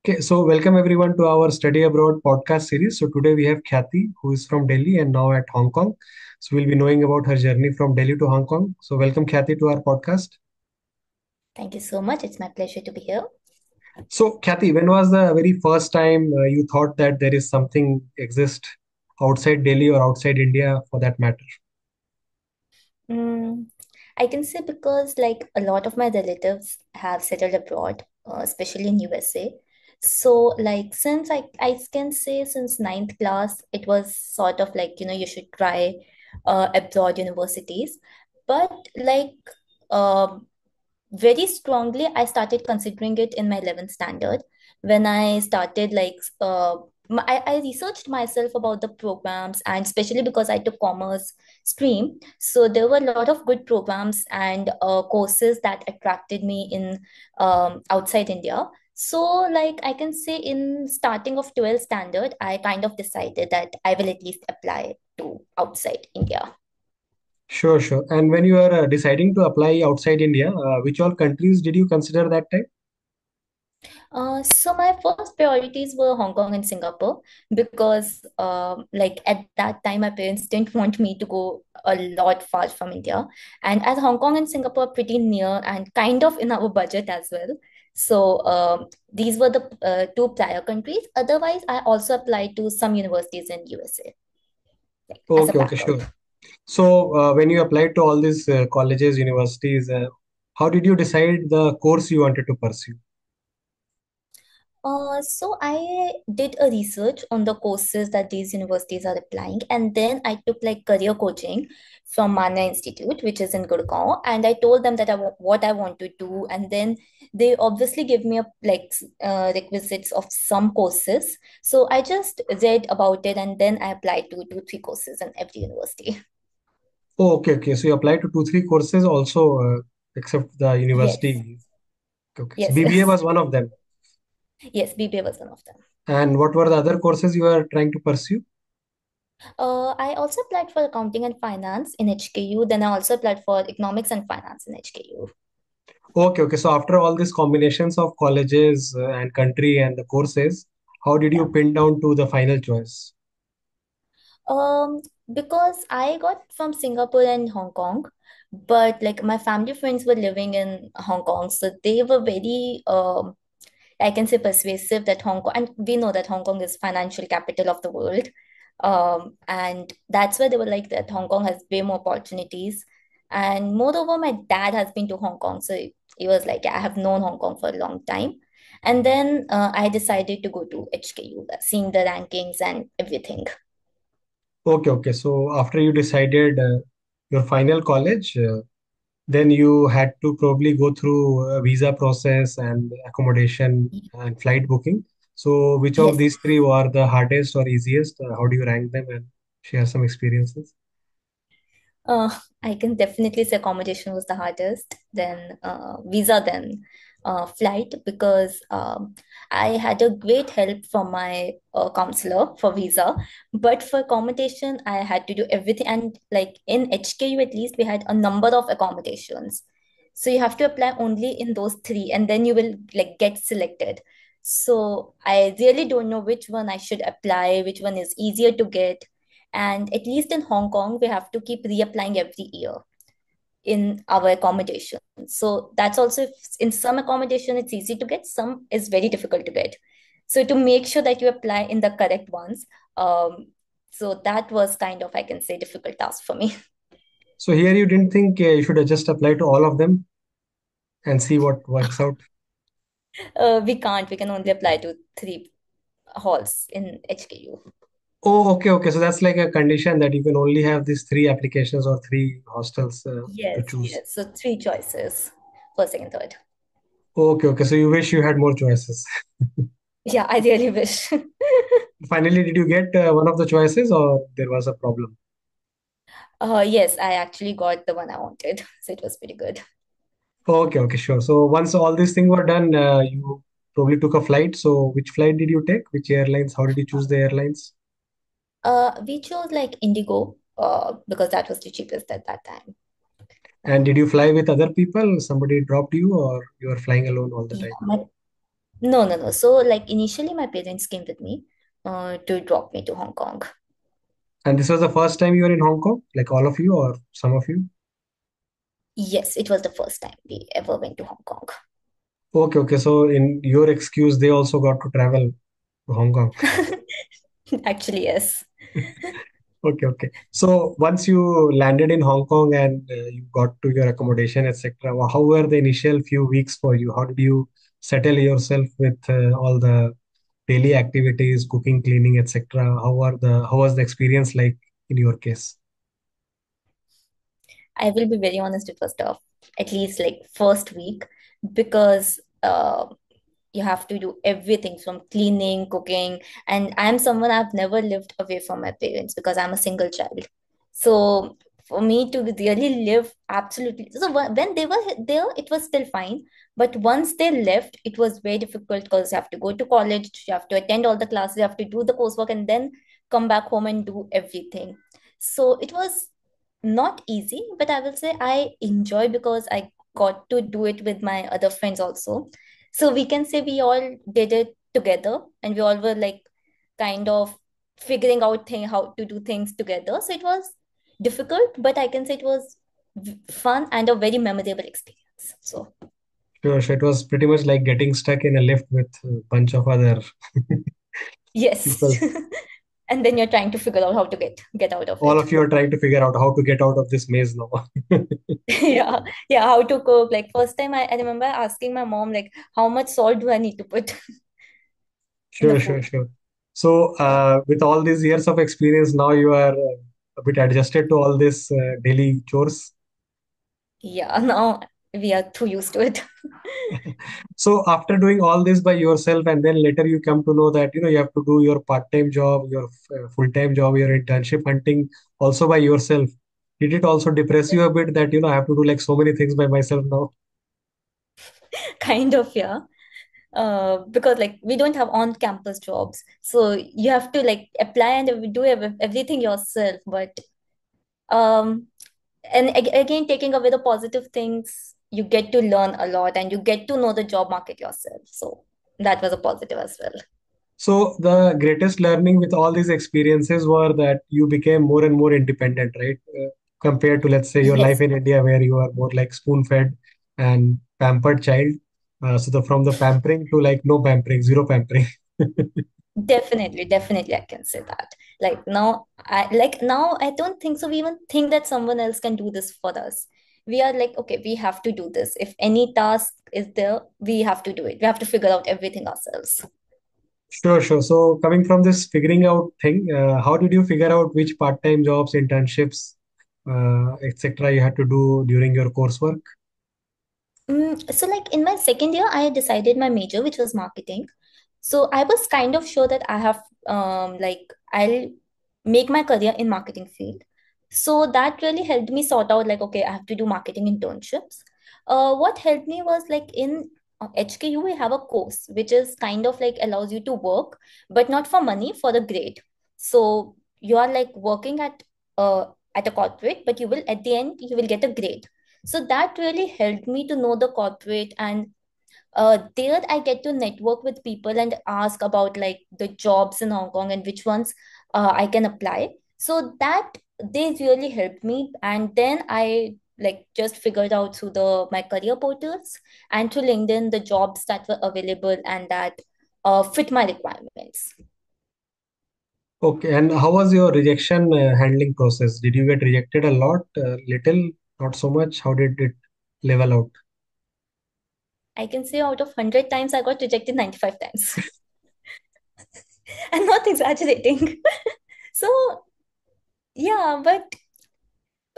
Okay, so welcome everyone to our Study Abroad podcast series. So today we have Khyati, who is from Delhi and now at Hong Kong. So we'll be knowing about her journey from Delhi to Hong Kong. So welcome Khyati to our podcast. Thank you so much. It's my pleasure to be here. So Khyati, when was the very first time you thought that there is something exist outside Delhi or outside India for that matter? Mm, I can say because like a lot of my relatives have settled abroad, especially in USA. So like since I can say since ninth class, it was sort of like, you should try abroad universities. But like um very strongly I started considering it in my 11th standard when I started I researched myself about the programs, and especially because I took commerce stream, so there were a lot of good programs and courses that attracted me in outside India. So like I can say in starting of 12th standard I kind of decided that I will at least apply to outside India. Sure, sure. And when you are deciding to apply outside India, which all countries did you consider that time? So my first priorities were Hong Kong and Singapore because, like at that time, my parents didn't want me to go a lot far from India, and as Hong Kong and Singapore are pretty near and kind of in our budget as well. So these were the two prior countries. Otherwise, I also applied to some universities in USA, like as a Okay, okay, backup. sure. So, when you applied to all these colleges, universities, how did you decide the course you wanted to pursue? So I did a research on the courses that these universities are applying, and then I took like career coaching from Mana Institute, which is in Gurgaon, and I told them that what I want to do, and then they obviously give me a requisites of some courses. So I just read about it, and then I applied to two, three courses in every university. Oh, okay, okay. So you applied to two, three courses also, except the Yes, university. Okay, so yes, BBA yes, was one of them. yes. BBA was one of them. And what were the other courses you were trying to pursue? I also applied for accounting and finance in HKU. Then I also applied for economics and finance in HKU. Okay, okay. So after all these combinations of colleges and country and the courses, how did you Yeah. pin down to the final choice? Um, because I got from Singapore and Hong Kong, but like my family friends were living in Hong Kong, so they were very I can say persuasive that Hong Kong, and we know that Hong Kong is financial capital of the world. And that's where they were like that Hong Kong has way more opportunities. And moreover, my dad has been to Hong Kong, so he was like, "Yeah, I have known Hong Kong for a long time." And then I decided to go to HKU, seeing the rankings and everything. Okay, okay. So after you decided your final college, then you had to probably go through a visa process and accommodation and flight booking. So, which of Yes. these three were the hardest or easiest? How do you rank them and share some experiences? Uh, I can definitely say accommodation was the hardest, then visa, then flight, because I had a great help from my counselor for visa. But for accommodation, I had to do everything. And like in HKU, at least, we had a number of accommodations. So you have to apply only in those three, and then you will like get selected. So I really don't know which one I should apply, which one is easier to get, and at least in Hong Kong, we have to keep reapplying every year in our accommodation. So that's also in some accommodation, it's easy to get, some is very difficult to get. So to make sure that you apply in the correct ones, so that was kind of, I can say, difficult task for me. So here you didn't think you should just apply to all of them and see what works out. We can't, we can only apply to three halls in HKU. Oh, okay, okay. So that's like a condition that you can only have these three applications or three hostels to Yes, choose. yes. So three choices, first, second, third. Okay, okay. So you wish you had more choices. Yeah, I really wish. Finally, did you get one of the choices or there was a problem? Yes, I actually got the one I wanted. So it was pretty good. Okay, okay, sure. So once all these things were done, you probably took a flight. So which flight did you take? Which airlines? How did you choose the airlines? We chose like Indigo, because that was the cheapest at that time. And Uh, did you fly with other people? Somebody dropped you, or you were flying alone all the yeah, time? No, no, no. So, like, initially, my parents came with me to drop me to Hong Kong. And this was the first time you were in Hong Kong, like all of you or some of you? Yes, it was the first time we ever went to Hong Kong. Okay, okay. So in your excuse, they also got to travel to Hong Kong. Actually, yes. Okay, okay. So once you landed in Hong Kong and you got to your accommodation, etc., how were the initial few weeks for you? How did you settle yourself with all the daily activities, cooking, cleaning, etc.? How was the experience like in your case? I will be very honest, it was tough, at least like first week, because you have to do everything from cleaning, cooking, and I'm someone I've never lived away from my parents because I'm a single child. So for me to really live absolutely, so when they were there, it was still fine. But once they left, it was very difficult because you have to go to college, you have to attend all the classes, you have to do the coursework, and then come back home and do everything. So it was not easy, but I will say I enjoy because I got to do it with my other friends also. So we can say we all did it together and we all were like kind of figuring out how to do things together. So it was difficult, but I can say it was fun and a very memorable experience. So Sure, sure. It was pretty much like getting stuck in a lift with a bunch of other yes. people. And then you're trying to figure out how to get out of All it. of you are trying to figure out how to get out of this maze now. Yeah, yeah, how to cook. Like first time I remember asking my mom like how much salt do I need to put in the Sure, sure, food. sure. So, Yeah. with all these years of experience, now you are a bit adjusted to all this daily chores. Yeah, now we are too used to it. So, after doing all this by yourself, and then later you come to know that you have to do your part-time job, your full-time job, your internship hunting also by yourself. Did it also depress you a bit that I have to do like so many things by myself now? Kind of, yeah. Because like we don't have on-campus jobs, so you have to like apply and do everything yourself. But um, and again, taking away the positive things, you get to learn a lot and you get to know the job market yourself. So that was a positive as well. So the greatest learning with all these experiences were that you became more and more independent, right? Compared to, let's say, your life Yes, in India, where you are more like spoon-fed and pampered child. From the pampering to like no pampering, zero pampering. definitely, definitely, I can say that. Like now I don't think so. We even think that someone else can do this for us. We are like, okay, we have to do this. If any task is there, we have to do it. We have to figure out everything ourselves. Sure, sure. So coming from this figuring out thing, how did you figure out which part-time jobs, internships, etc. you had to do during your coursework? So like in my second year, I decided my major, which was marketing. So I was kind of sure that I have like I'll make my career in marketing field. So that really helped me sort out like, okay, I have to do marketing internships. What helped me was like in HKU, we have a course which is kind of like allows you to work, but not for money, for the grade. So you are like working at a corporate, but you will at the end you will get a grade. So that really helped me to know the corporate, and there I get to network with people and ask about like the jobs in Hong Kong and which ones I can apply. So that they really helped me, and then I like just figured out through the my career portals and through LinkedIn the jobs that were available and that fit my requirements. Okay, and how was your rejection handling process? Did you get rejected a lot, little, not so much? How did it level out? I can say out of 100 times I got rejected 95 times. I'm not exaggerating. So yeah, but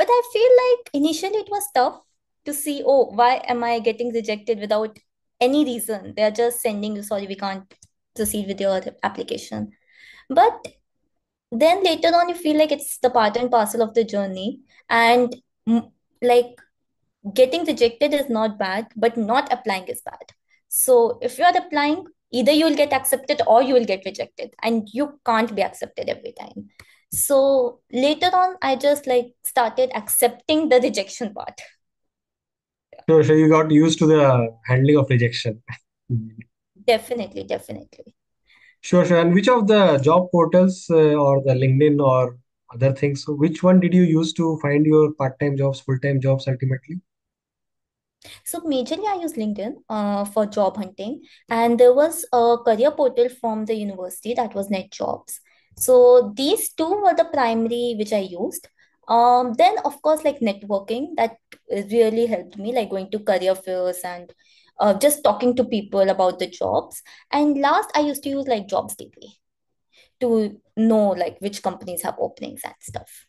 I feel like initially it was tough to see, oh, why am I getting rejected without any reason? They're just sending you, sorry, we can't proceed with your application. But then later on, you feel like it's the part and parcel of the journey. And like getting rejected is not bad, but not applying is bad. So if you're applying, either you'll get accepted or you will get rejected, and you can't be accepted every time. So later on, I just like started accepting the rejection part. So you got used to the handling of rejection. Definitely, definitely. Sure, sure. And which of the job portals or the LinkedIn or other things, so which one did you use to find your part-time jobs, full-time jobs ultimately? So majorly I use LinkedIn for job hunting, and there was a career portal from the university that was Net Jobs. So these two were the primary which I used. Then of course like networking that really helped me, like going to career fairs and just talking to people about the jobs. And last I used to use like Jobs Daily to know like which companies have openings and stuff.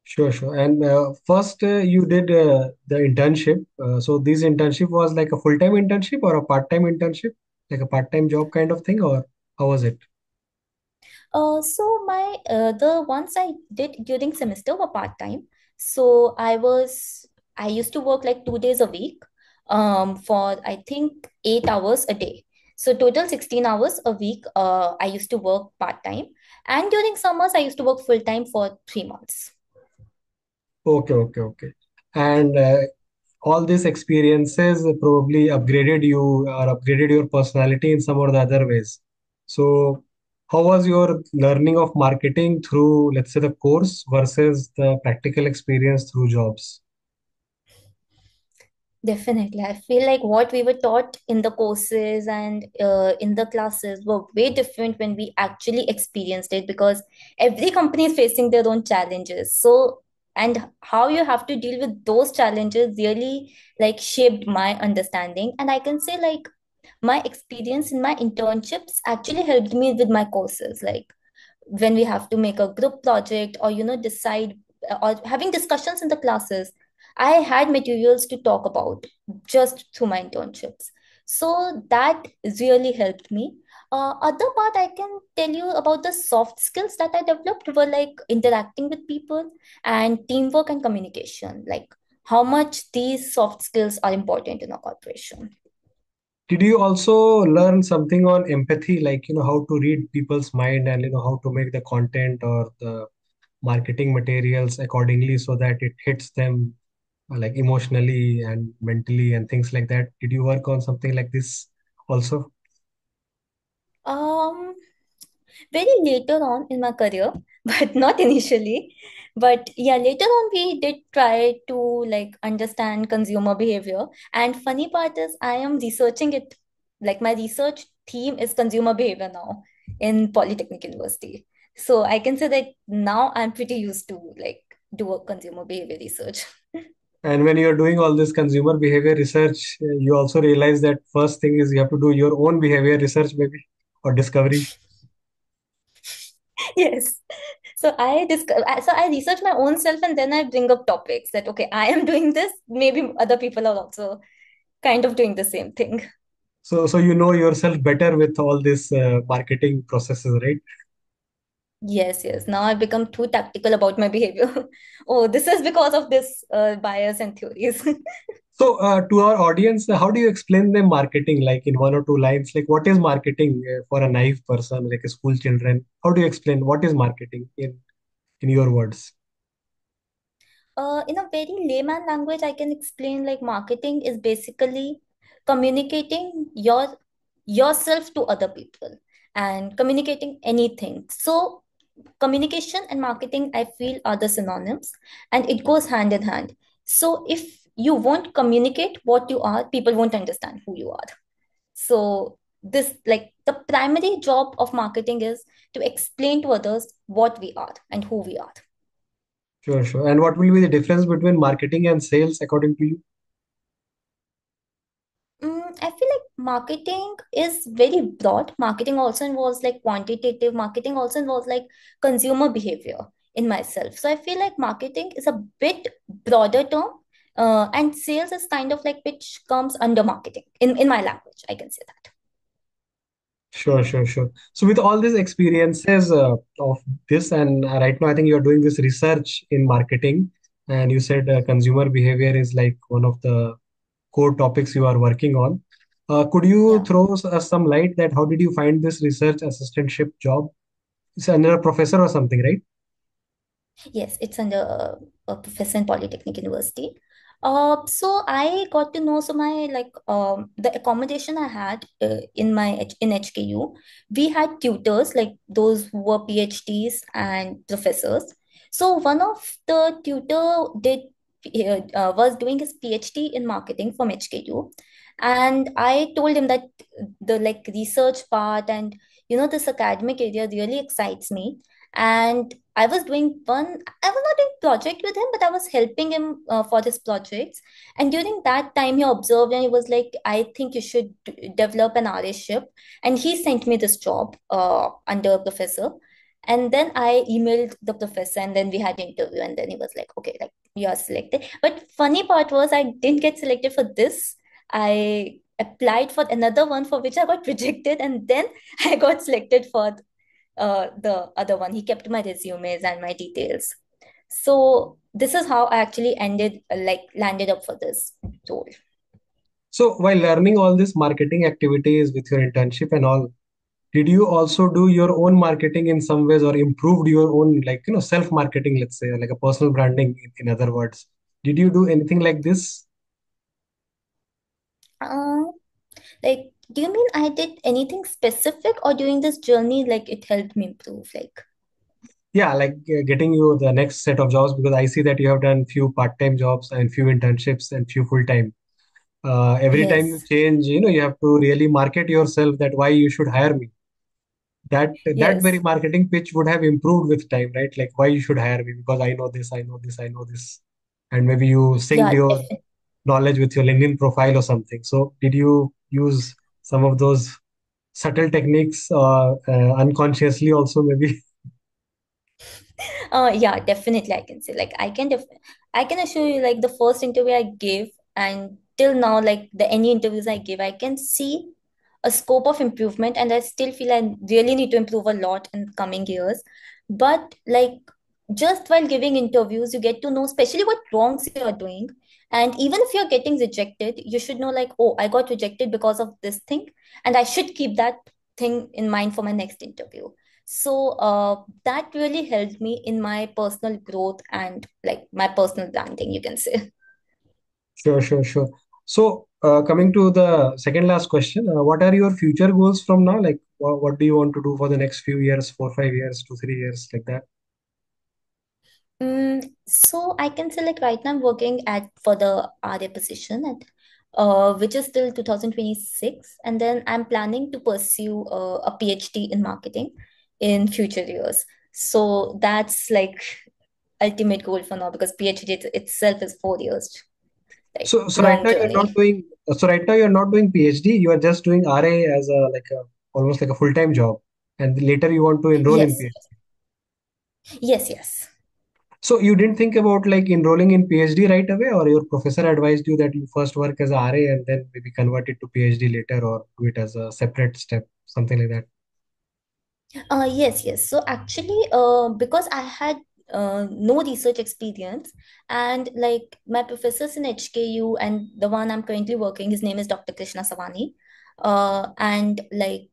Sure, sure. And first, you did the internship. So this internship was like a full-time internship or a part-time internship, like a part-time job kind of thing, or how was it? So my the ones I did during semester were part time. So I used to work like 2 days a week, for I think 8 hours a day. So total 16 hours a week. I used to work part time, and during summers I used to work full time for 3 months. Okay, okay, okay. And all these experiences probably upgraded you or upgraded your personality in some or the other ways. So, how was your learning of marketing through, let's say, the course versus the practical experience through jobs? Definitely. I feel like what we were taught in the courses and in the classes were way different when we actually experienced it, because every company is facing their own challenges. So, and how you have to deal with those challenges really like shaped my understanding. And I can say like my experience in my internships actually helped me with my courses. Like when we have to make a group project or decide or having discussions in the classes, I had materials to talk about just through my internships. So that really helped me. Other part I can tell you about the soft skills that I developed were like interacting with people and teamwork and communication, like how much these soft skills are important in a corporation. Did you also learn something on empathy, like, how to read people's mind and, how to make the content or the marketing materials accordingly so that it hits them like emotionally and mentally and things like that? Did you work on something like this also? um Very later on in my career, but not initially. But yeah, later on we did try to like understand consumer behavior. And funny part is I am researching it. Like my research theme is consumer behavior now in Polytechnic University. So I can say that now I'm pretty used to like do a consumer behavior research. And when you're doing all this consumer behavior research, you also realize that first thing is you have to do your own behavior research, maybe, or discovery. Yes. So I research my own self and then I bring up topics that okay, I am doing this. Maybe other people are also kind of doing the same thing. So you know yourself better with all this marketing processes, right? Yes, yes. Now I've become too tactical about my behavior. Oh, this is because of this bias and theories. So, to our audience, how do you explain them marketing, like in one or two lines? Like, what is marketing for a naive person, like a school children? How do you explain what is marketing in your words? In a very layman language, I can explain like marketing is basically communicating yourself to other people and communicating anything. So communication and marketing, I feel, are the synonyms, and it goes hand in hand. So if you won't communicate what you are, people won't understand who you are. So this like the primary job of marketing is to explain to others what we are and who we are. Sure, sure. And what will be the difference between marketing and sales according to you? I feel like marketing is very broad. Marketing also involves like quantitative. Marketing also involves like consumer behavior in myself. So I feel like marketing is a bit broader term, and sales is kind of like which comes under marketing in my language. I can say that. Sure, sure, sure. So, with all these experiences of this, and right now, I think you're doing this research in marketing, and you said consumer behavior is like one of the core topics you are working on. Could you Yeah. throw us some light that how did you find this research assistantship job? It's under a professor or something, right? Yes, it's under a professor in Polytechnic University. So I got to know, so my like the accommodation I had in in HKU, we had tutors like those who were PhDs and professors. So one of the tutor did was doing his PhD in marketing from HKU, and I told him that the like research part and this academic area really excites me. And I was not doing project with him, but I was helping him for his projects. And during that time, he observed and he was like, I think you should develop an RA-ship. And he sent me this job under a professor. And then I emailed the professor and then we had an interview. And then he was like, okay, like you are selected. But funny part was I didn't get selected for this. I applied for another one for which I got rejected. And then I got selected for the other one. He kept my resumes and my details. So this is how I actually landed up for this role. So while learning all these marketing activities with your internship and all, did you also do your own marketing in some ways or improved your own, like, self marketing, let's say, like a personal branding, in other words? Did you do anything like this? Uh, do you mean I did anything specific, or during this journey, like it helped me improve? Like, Yeah, like getting you the next set of jobs, because I see that you have done few part-time jobs and few internships and few full-time. Every time you yes, change, you have to really market yourself that why you should hire me. That very yes, marketing pitch would have improved with time, right? Like why you should hire me because I know this, I know this, I know this, and maybe you synced yeah, your definitely. knowledge with your LinkedIn profile or something. So did you use some of those subtle techniques unconsciously also maybe? Yeah, definitely. I can say like I can assure you like the first interview I gave and till now like the any interviews I give, I can see a scope of improvement, and I still feel I really need to improve a lot in coming years. But like just while giving interviews, you get to know especially what wrongs you are doing. And even if you're getting rejected, you should know like, oh, I got rejected because of this thing, and I should keep that thing in mind for my next interview. So that really helped me in my personal growth and like my personal branding, you can say. Sure, sure, sure. So, coming to the second last question, what are your future goals from now? Like, what do you want to do for the next few years, 4, 5 years, 2, 3 years, like that? So I can say like right now I'm working at for the RA position at which is till 2026, and then I'm planning to pursue a PhD in marketing in future years. So that's like ultimate goal for now because PhD itself is 4 years, like So right long now you're not journey. doing. So right now you're not doing PhD. You are just doing RA as a almost like a full-time job, and later you want to enroll in Yes, PhD. yes, yes. So you didn't think about like enrolling in PhD right away, or your professor advised you that you first work as a RA and then maybe convert it to PhD later, or do it as a separate step, something like that. Yes, yes. So actually, because I had no research experience, and like my professors in HKU and the one I'm currently working, his name is Dr. Krishna Savani, and like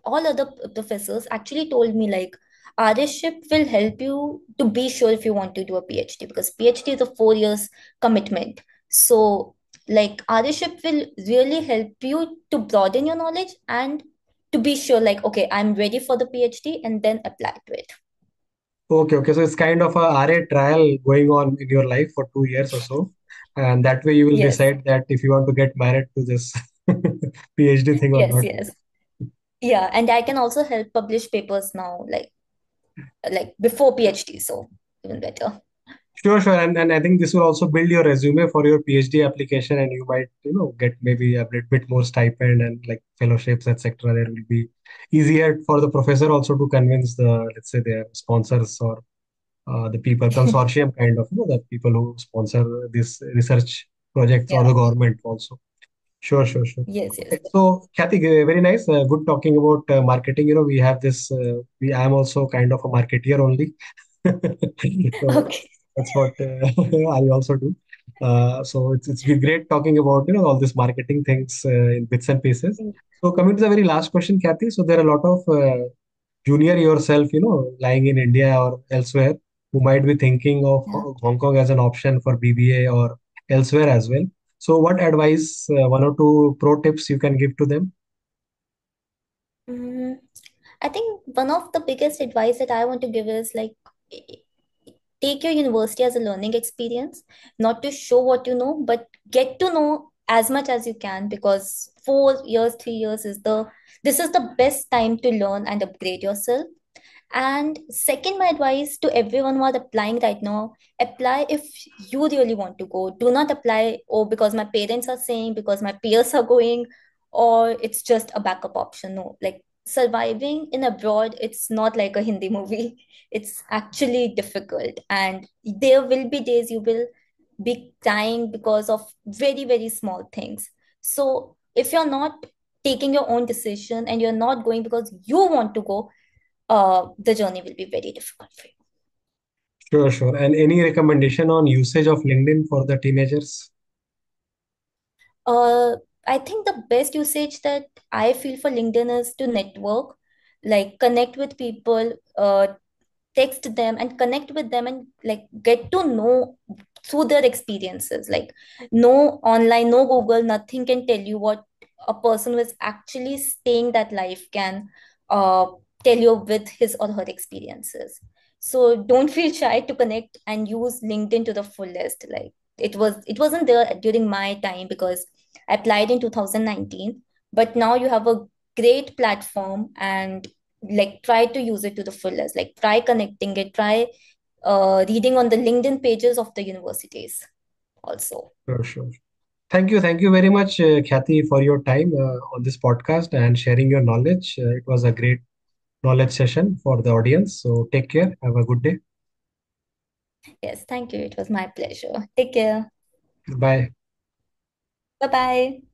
all other professors actually told me like RShip will help you to be sure if you want to do a PhD because PhD is a 4 years commitment. So like RShip will really help you to broaden your knowledge and to be sure like okay, I'm ready for the PhD and then apply to it. Okay, okay. So it's kind of a RA trial going on in your life for 2 years or so. And that way you will Yes, decide that if you want to get married to this PhD thing or yes, not. yes. Yeah, and I can also help publish papers now like before PhD, so even better. Sure, sure. And I think this will also build your resume for your PhD application, and you might, get maybe a bit more stipend and like fellowships, etc. There will be easier for the professor also to convince the, let's say, their sponsors or the people, consortium kind of, the people who sponsor this research projects or Yeah. the government also. Sure, sure, sure. Yes, yes. Okay, so Kathy, very nice. Good talking about marketing. We have this. I am also kind of a marketeer only. So Okay. that's what I also do. So it's been great talking about all these marketing things in bits and pieces. So coming to the very last question, Kathy. So there are a lot of junior yourself, lying in India or elsewhere, who might be thinking of Yeah. Hong Kong as an option for BBA or elsewhere as well. So, what advice, one or two pro tips you can give to them? Mm, I think one of the biggest advice that I want to give is like take your university as a learning experience, not to show what you know, but get to know as much as you can, because 4 years, 3 years is the this is the best time to learn and upgrade yourself. And second, my advice to everyone who are applying right now, apply if you really want to go. Do not apply, oh, because my parents are saying, because my peers are going, or it's just a backup option. No, like surviving in abroad, it's not like a Hindi movie. It's actually difficult. And there will be days you will be crying because of very, very small things. So if you're not taking your own decision and you're not going because you want to go, the journey will be very difficult for you. Sure, sure. And any recommendation on usage of LinkedIn for the teenagers? Uh, I think the best usage that I feel for LinkedIn is to network, like connect with people, text them and connect with them and like get to know through their experiences. Like no online, no Google, nothing can tell you what a person who is actually staying that life can uh, tell you with his or her experiences. So don't feel shy to connect and use LinkedIn to the fullest. Like it wasn't there during my time because I applied in 2019, but now you have a great platform, and like try to use it to the fullest, like try connecting it, try reading on the LinkedIn pages of the universities also. Sure, sure. Thank you very much, Khyati, for your time on this podcast and sharing your knowledge. It was a great knowledge session for the audience. So take care. Have a good day. Yes, thank you, it was my pleasure. Take care. Bye. Bye bye.